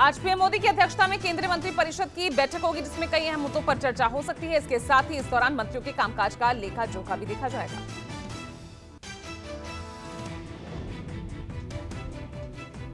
आज पीएम मोदी की अध्यक्षता में केंद्रीय मंत्रिपरिषद की बैठक होगी, जिसमें कई अहम मुद्दों पर चर्चा हो सकती है। इसके साथ ही इस दौरान मंत्रियों के कामकाज का लेखा जोखा भी देखा जाएगा।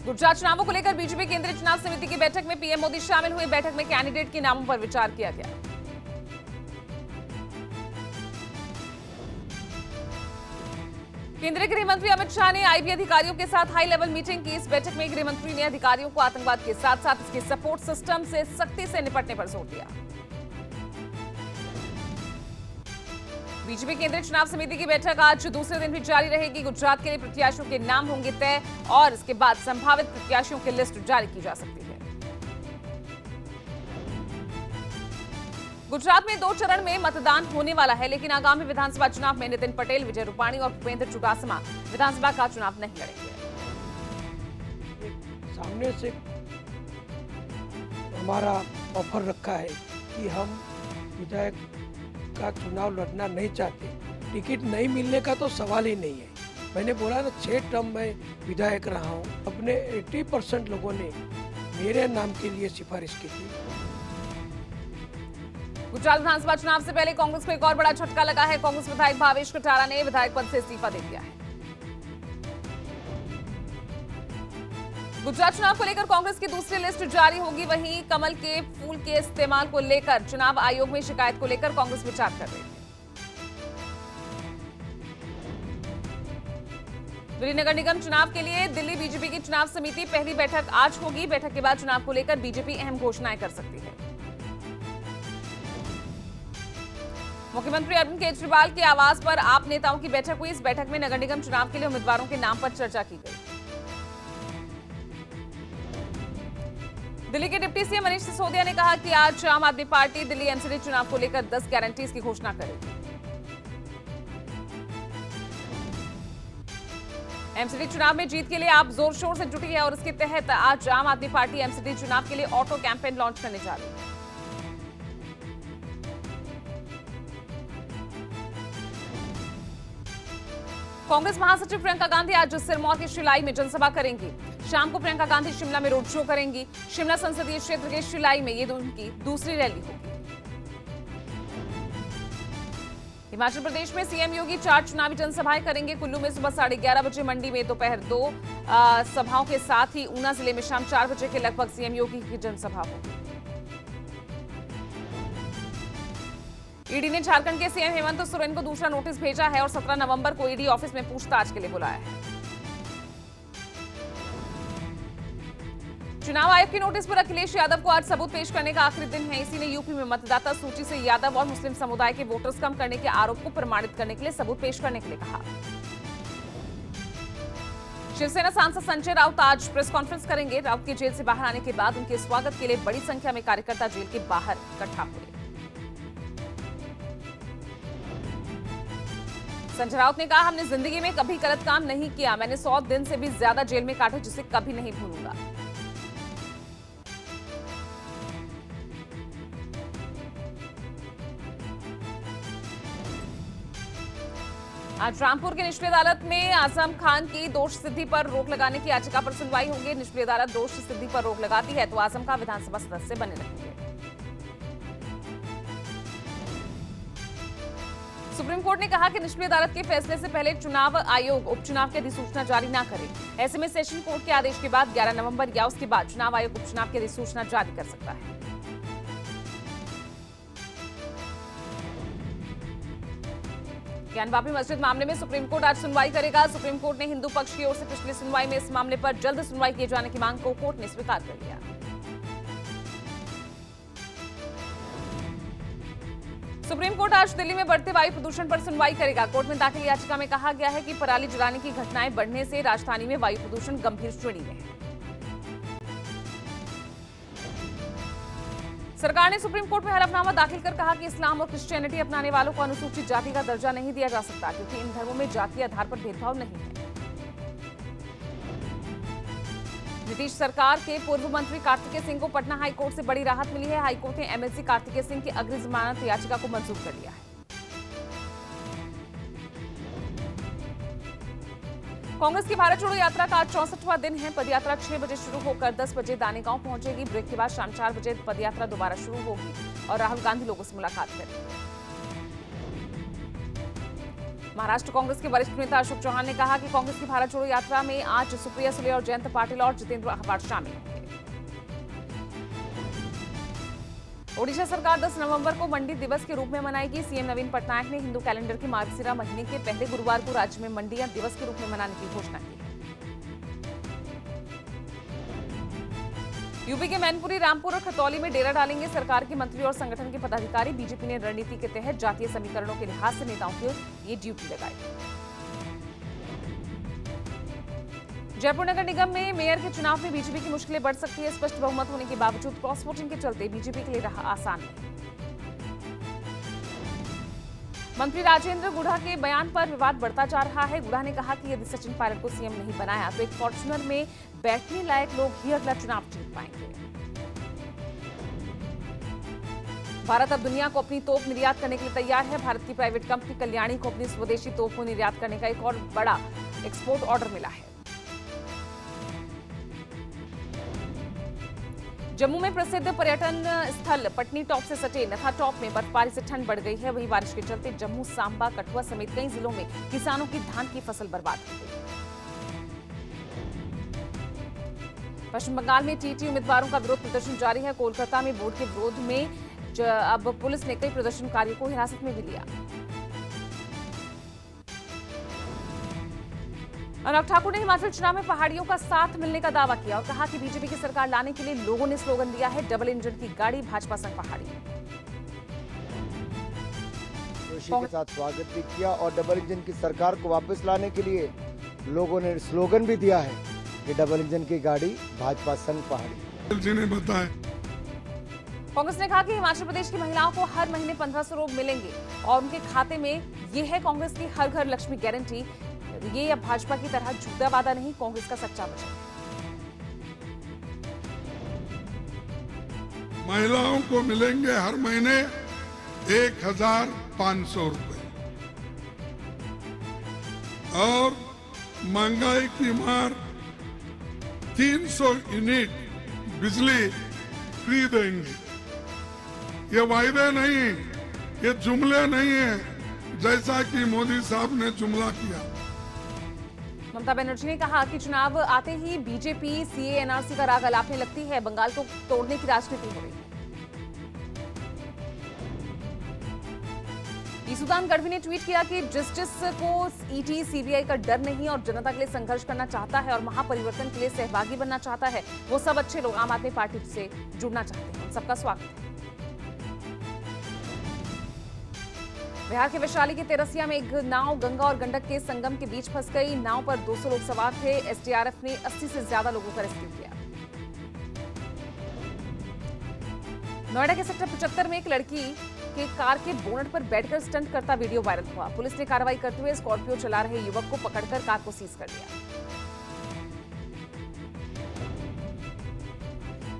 गुजरात चुनावों को लेकर बीजेपी केंद्रीय चुनाव समिति की बैठक में पीएम मोदी शामिल हुए। बैठक में कैंडिडेट के नामों पर विचार किया गया। केंद्रीय गृह मंत्री अमित शाह ने आईबी अधिकारियों के साथ हाई लेवल मीटिंग की। इस बैठक में गृह मंत्री ने अधिकारियों को आतंकवाद के साथ साथ इसके सपोर्ट सिस्टम से सख्ती से निपटने पर जोर दिया। बीजेपी केंद्रीय चुनाव समिति की बैठक आज दूसरे दिन भी जारी रहेगी। गुजरात के लिए प्रत्याशियों के नाम होंगे तय और इसके बाद संभावित प्रत्याशियों की लिस्ट जारी की जा सकती है। गुजरात में 2 चरण में मतदान होने वाला है, लेकिन आगामी विधानसभा चुनाव में नितिन पटेल, विजय रूपाणी और भूपेंद्र चुडासमा विधानसभा का चुनाव नहीं लड़ेंगे। सामने से हमारा ऑफर रखा है कि हम विधायक का चुनाव लड़ना नहीं चाहते। टिकट नहीं मिलने का तो सवाल ही नहीं है। मैंने बोला ना, 6 टर्म में विधायक रहा हूँ। अपने 80% लोगों ने मेरे नाम के लिए सिफारिश की थी। गुजरात विधानसभा चुनाव से पहले कांग्रेस को एक और बड़ा झटका लगा है। कांग्रेस विधायक भावेश कटारा ने विधायक पद से इस्तीफा दे दिया है। गुजरात चुनाव को लेकर कांग्रेस की दूसरी लिस्ट जारी होगी। वहीं कमल के फूल के इस्तेमाल को लेकर चुनाव आयोग में शिकायत को लेकर कांग्रेस विचार कर रही है। दिल्ली नगर निगम चुनाव के लिए दिल्ली बीजेपी की चुनाव समिति पहली बैठक आज होगी। बैठक के बाद चुनाव को लेकर बीजेपी अहम घोषणाएं कर सकती है। मुख्यमंत्री अरविंद केजरीवाल के आवास पर आप नेताओं की बैठक हुई। इस बैठक में नगर निगम चुनाव के लिए उम्मीदवारों के नाम पर चर्चा की गई। दिल्ली के डिप्टी सीएम मनीष सिसोदिया ने कहा कि आज आम आदमी पार्टी दिल्ली एमसीडी चुनाव को लेकर 10 गारंटीज की घोषणा करेगी। एमसीडी चुनाव में जीत के लिए आप जोर शोर से जुटी है और इसके तहत आज आम आदमी पार्टी एमसीडी चुनाव के लिए ऑटो कैंपेन लॉन्च करने जा रही है। कांग्रेस महासचिव प्रियंका गांधी आज सिरमौर के शिलाई में जनसभा करेंगी। शाम को प्रियंका गांधी शिमला में रोड शो करेंगी। शिमला संसदीय क्षेत्र के शिलाई में ये उनकी दूसरी रैली होगी। हिमाचल प्रदेश में सीएम योगी 4 चुनावी जनसभाएं करेंगे। कुल्लू में सुबह 11:30 बजे, मंडी में दोपहर 2 सभाओं के साथ ही ऊना जिले में शाम 4 बजे के लगभग सीएम योगी की जनसभा होगी। ईडी ने झारखंड के सीएम हेमंत सोरेन को दूसरा नोटिस भेजा है और 17 नवंबर को ईडी ऑफिस में पूछताछ के लिए बुलाया है। चुनाव आयोग के नोटिस पर अखिलेश यादव को आज सबूत पेश करने का आखिरी दिन है। इसी ने यूपी में मतदाता सूची से यादव और मुस्लिम समुदाय के वोटर्स कम करने के आरोप को प्रमाणित करने के लिए सबूत पेश करने के लिए कहा। शिवसेना सांसद संजय राउत आज प्रेस कॉन्फ्रेंस करेंगे। राउत के जेल से बाहर आने के बाद उनके स्वागत के लिए बड़ी संख्या में कार्यकर्ता जेल के बाहर इकट्ठा हुए। संजय राउत ने कहा, हमने जिंदगी में कभी गलत काम नहीं किया। मैंने 100 दिन से भी ज्यादा जेल में काटे, जिसे कभी नहीं भूलूंगा। आज रामपुर की निचली अदालत में आजम खान की दोष सिद्धि पर रोक लगाने की याचिका पर सुनवाई होगी। निचली अदालत दोष सिद्धि पर रोक लगाती है तो आजम खान विधानसभा सदस्य बने रहेंगे। सुप्रीम कोर्ट ने कहा कि निचली अदालत के फैसले से पहले चुनाव आयोग उपचुनाव की अधिसूचना जारी न करे। ऐसे में सेशन कोर्ट के आदेश के बाद 11 नवंबर या उसके बाद चुनाव आयोग उपचुनाव की अधिसूचना जारी कर सकता है। ज्ञानवापी मस्जिद मामले में सुप्रीम कोर्ट आज सुनवाई करेगा। सुप्रीम कोर्ट ने हिंदू पक्ष की ओर से पिछली सुनवाई में इस मामले पर जल्द सुनवाई किए जाने की मांग को कोर्ट ने स्वीकार कर लिया। सुप्रीम कोर्ट आज दिल्ली में बढ़ते वायु प्रदूषण पर सुनवाई करेगा। कोर्ट में दाखिल याचिका में कहा गया है कि पराली जलाने की घटनाएं बढ़ने से राजधानी में वायु प्रदूषण गंभीर श्रेणी में है। सरकार ने सुप्रीम कोर्ट में हलफनामा दाखिल कर कहा कि इस्लाम और क्रिश्चियनिटी अपनाने वालों को अनुसूचित जाति का दर्जा नहीं दिया जा सकता, क्योंकि इन धर्मों में जातीय आधार पर भेदभाव नहीं है। नीतीश सरकार के पूर्व मंत्री कार्तिकेय सिंह को पटना हाईकोर्ट से बड़ी राहत मिली है। हाईकोर्ट ने एमएलसी कार्तिकेय सिंह की अग्रिम जमानत याचिका को मंजूर कर लिया है। कांग्रेस की भारत जोड़ो यात्रा का आज 64वां दिन है। पदयात्रा 6 बजे शुरू होकर 10 बजे दानेगांव पहुंचेगी। ब्रेक के बाद शाम 4 बजे पदयात्रा दोबारा शुरू होगी और राहुल गांधी लोगों से मुलाकात करेंगे। महाराष्ट्र कांग्रेस के वरिष्ठ नेता अशोक चौहान ने कहा कि कांग्रेस की भारत जोड़ो यात्रा में आज सुप्रिया सुले और जयंत पाटिल और जितेंद्र आव्हाड शामिल होंगे। ओडिशा सरकार 10 नवंबर को मंडी दिवस के रूप में मनाएगी। सीएम नवीन पटनायक ने हिंदू कैलेंडर के मार्गशिरा महीने के पहले गुरुवार को राज्य में मंडियां दिवस के रूप में मनाने की घोषणा की है। यूपी के मैनपुरी, रामपुर और खतौली में डेरा डालेंगे सरकार के मंत्री और संगठन के पदाधिकारी। बीजेपी ने रणनीति के तहत जातीय समीकरणों के लिहाज से नेताओं को ये ड्यूटी लगाई। जयपुर नगर निगम में मेयर के चुनाव में बीजेपी की मुश्किलें बढ़ सकती है। स्पष्ट बहुमत होने के बावजूद क्रॉस वोटिंग के चलते बीजेपी के लिए रहा आसान नहीं। मंत्री राजेंद्र गुढ़ा के बयान पर विवाद बढ़ता जा रहा है। गुढ़ा ने कहा कि यदि सचिन पायलट को सीएम नहीं बनाया तो एक फॉर्च्यूनर में बैठने लायक लोग ही अगला चुनाव जीत पाएंगे। भारत अब दुनिया को अपनी तोप निर्यात करने के लिए तैयार है। भारत की प्राइवेट कंपनी कल्याणी को अपनी स्वदेशी तोप को निर्यात करने का एक और बड़ा एक्सपोर्ट ऑर्डर मिला है। जम्मू में प्रसिद्ध पर्यटन स्थल पटनी टॉप से सटे नथा टॉप में बर्फबारी से ठंड बढ़ गई है। वहीं बारिश के चलते जम्मू, सांबा, कठुआ समेत कई जिलों में किसानों की धान की फसल बर्बाद हो गई। पश्चिम बंगाल में टीटी उम्मीदवारों का विरोध प्रदर्शन जारी है। कोलकाता में बोर्ड के विरोध में अब पुलिस ने कई प्रदर्शनकारियों को हिरासत में भी लिया। अनुराग ठाकुर ने हिमाचल चुनाव में पहाड़ियों का साथ मिलने का दावा किया और कहा कि बीजेपी की सरकार लाने के लिए लोगों ने स्लोगन दिया है, डबल इंजन की गाड़ी, भाजपा संग पहाड़ी। जोशी के साथ स्वागत भी किया और डबल इंजन की सरकार को वापस लाने के लिए लोगों ने स्लोगन भी दिया है कि डबल इंजन की गाड़ी, भाजपा संग पहाड़ी। जी ने बताया। कांग्रेस ने कहा कि हिमाचल प्रदेश की महिलाओं को हर महीने 1500 रुपए मिलेंगे और उनके खाते में ये है कांग्रेस की हर घर लक्ष्मी गारंटी। ये अब भाजपा की तरह झूठा वादा नहीं, कांग्रेस का सच्चा वचन। महिलाओं को मिलेंगे हर महीने 1500 रुपए और महंगाई की मार 300 यूनिट बिजली फ्री देंगे। ये वायदे नहीं, ये जुमले नहीं है जैसा कि मोदी साहब ने जुमला किया। ममता बनर्जी ने कहा कि चुनाव आते ही बीजेपी सीए एनआरसी का राग अलापने लगती है। बंगाल को तोड़ने की राजनीति हो रही है। ईसुदान गढ़वी ने ट्वीट किया कि जस्टिस को ईटी सीबीआई का डर नहीं और जनता के लिए संघर्ष करना चाहता है और महापरिवर्तन के लिए सहभागी बनना चाहता है। वो सब अच्छे लोग आम आदमी पार्टी से जुड़ना चाहते हैं। सबका स्वागत है। बिहार के वैशाली के तेरसिया में एक नाव गंगा और गंडक के संगम के बीच फंस गई। नाव पर 200 लोग सवार थे। एसडीआरएफ ने 80 से ज्यादा लोगों का रेस्क्यू किया। नोएडा के सेक्टर 75 में एक लड़की के कार के बोनट पर बैठकर स्टंट करता वीडियो वायरल हुआ। पुलिस ने कार्रवाई करते हुए स्कॉर्पियो चला रहे युवक को पकड़कर कार को सीज कर लिया।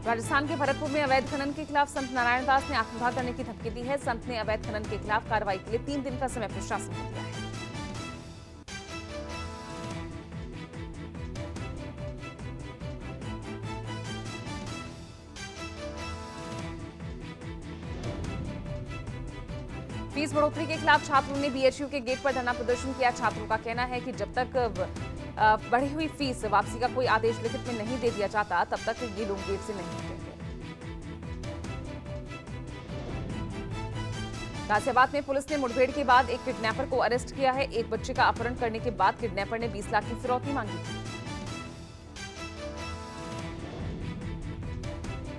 राजस्थान के भरतपुर में अवैध खनन के खिलाफ संत नारायण दास ने आत्मदाह करने की धमकी दी है। संत ने अवैध खनन के खिलाफ कार्रवाई के लिए 3 दिन का समय प्रशासन को दिया है। फीस बढ़ोतरी के खिलाफ छात्रों ने बीएचयू के गेट पर धरना प्रदर्शन किया। छात्रों का कहना है कि जब तक बढ़ी हुई फीस वापसी का कोई आदेश लिखित में नहीं दे दिया जाता तब तक ये लोग गेट से नहीं हटेंगे। गाजियाबाद में पुलिस ने मुठभेड़ के बाद एक किडनैपर को अरेस्ट किया है। एक बच्चे का अपहरण करने के बाद किडनैपर ने 20 लाख की फिरौती मांगी थी।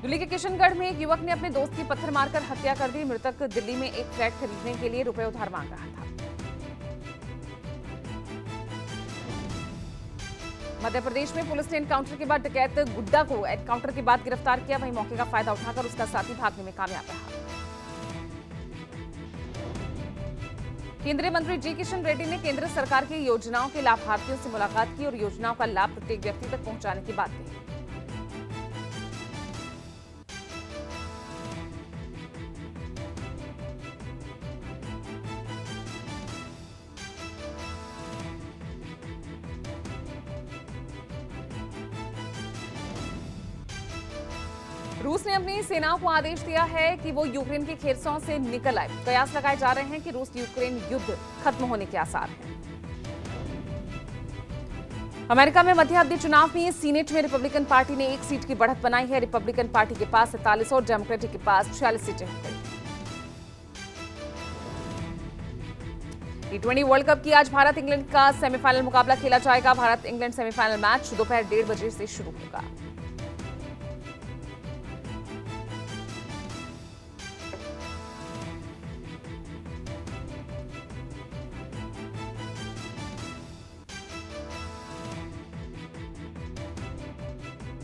दिल्ली के किशनगढ़ में एक युवक ने अपने दोस्त की पत्थर मारकर हत्या कर दी। मृतक दिल्ली में एक फ्लैट खरीदने के लिए रुपए उधार मांग रहा था। मध्य प्रदेश में पुलिस ने एनकाउंटर के बाद डकैत गुड्डा को एनकाउंटर के बाद गिरफ्तार किया। वहीं मौके का फायदा उठाकर उसका साथी भागने में कामयाब रहा। केंद्रीय मंत्री जी किशन रेड्डी ने केंद्र सरकार की योजनाओं के लाभार्थियों से मुलाकात की और योजनाओं का लाभ प्रत्येक व्यक्ति तक पहुंचाने की बात कही। रूस ने अपनी सेनाओं को आदेश दिया है कि वो यूक्रेन की खेरसों से निकल आए। कयास लगाए जा रहे हैं कि रूस यूक्रेन युद्ध खत्म होने के आसार हैं। अमेरिका में मध्यावधि चुनाव में सीनेट में रिपब्लिकन पार्टी ने 1 सीट की बढ़त बनाई है। रिपब्लिकन पार्टी के पास 47 और डेमोक्रेटिक के पास 46 सीटें हो गई। T20 वर्ल्ड कप की आज भारत इंग्लैंड का सेमीफाइनल मुकाबला खेला जाएगा। भारत इंग्लैंड सेमीफाइनल मैच दोपहर 1:30 बजे से शुरू होगा।